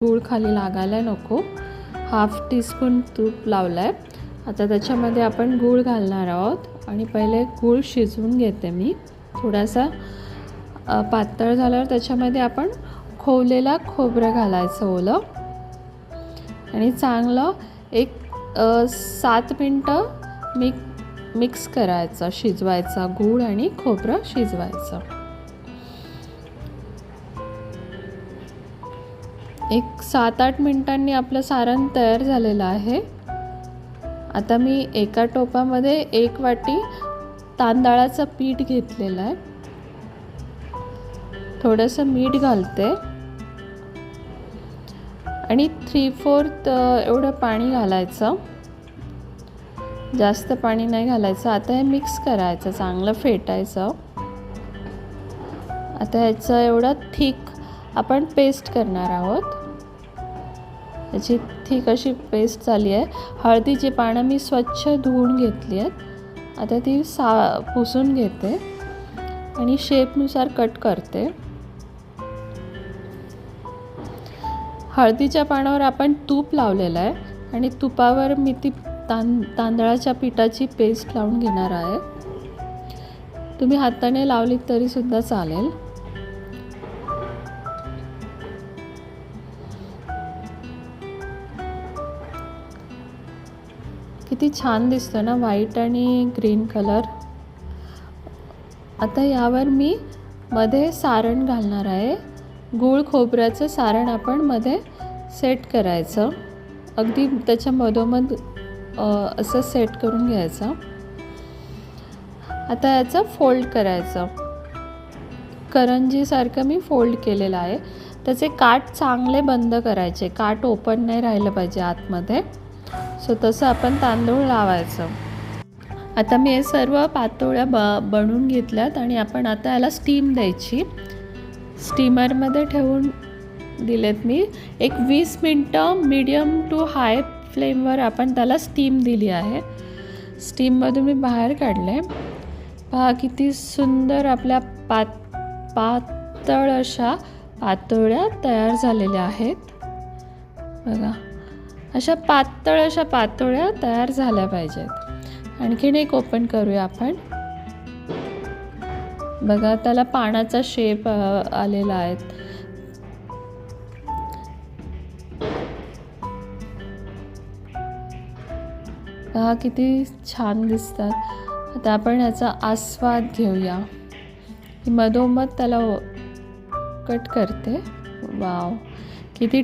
गूळ खाली लागायला नको. हाफ टीस्पून तूप लावलं आहे. आता त्याच्यामध्ये आपण गूळ घालणार आहोत आणि पहिले गूळ शिजवून घेते मी. थोडासा पातळ झाल्यावर त्याच्यामध्ये आपण खोवलेला खोबरं घालायचं ओलं आणि चांगलं एक 7 मिनटं मिक्स करायचं, शिजवायचं. गूळ आणि खोबरं शिजवायचं. एक 7-8 मिनिटांनी आपलं सारण तयार झालेलं आहे. आता मी एका टोपामध्ये 1 वाटी तांदळाचं पीठ घेतलेलं आहे. थोडंसं मीठ घालते आणि 3/4 एवढं पाणी घालायचं. जास्त पाणी नाही घालायचं. आता हे मिक्स करायचं, चांगलं फेटायचं. आता ह्याचं एवढं थिक आपण पेस्ट करणार आहोत. याची थिक अशी पेस्ट झाली आहे. हळदीची पानं मी स्वच्छ धुवून घेतली आहेत. आता ती पुसून घेते आणि शेपनुसार कट करते. हळदीच्या पानावर आपण तूप लावलेलं आहे आणि तुपावर मी ती तांदळाच्या पिठाची पेस्ट लावून घेणार आहे. तुम्ही हाताने लावलीत तरी सुद्धा चालेल. किती छान दिसतं ना, व्हाईट आणि ग्रीन कलर. आता यावर मी मध्ये सारण घालणार आहे. गूळ खोबऱ्याचं सारण आपण मध्ये सेट करायचं. अगदी त्याच्या मधोमध असं सेट करून घ्यायचं. आता याचं फोल्ड करायचं. करंजीसारखं मी फोल्ड केलेलं आहे. त्याचे काठ चांगले बंद करायचे. काठ ओपन नाही राहिलं पाहिजे आतमध्ये. सो तसं आपण तांदूळ लावायचं. आता मी हे सर्व पातोळ्या बनवून घेतल्यात आणि आपण आता याला स्टीम द्यायची. स्टीमरमध्ये ठेवून दिलेत मी. एक 20 मिनटं मीडियम टू हाय फ्लेमवर आपण त्याला स्टीम दिली आहे. स्टीममधून मी बाहेर काढले. पहा किती सुंदर आपल्या पातळ अशा पातोळ्या तयार झालेल्या आहेत. बघा, अशा पातोळ्या तयार झाल्या पाहिजेत. आणखीन एक ओपन करूया आपण. बघा, त्याला पानाचा शेप आलेला आहे. पहा किती छान दिसतात. आता आपण याचा आस्वाद घेऊया. मधोमध त्याला कट करते. वाव, किती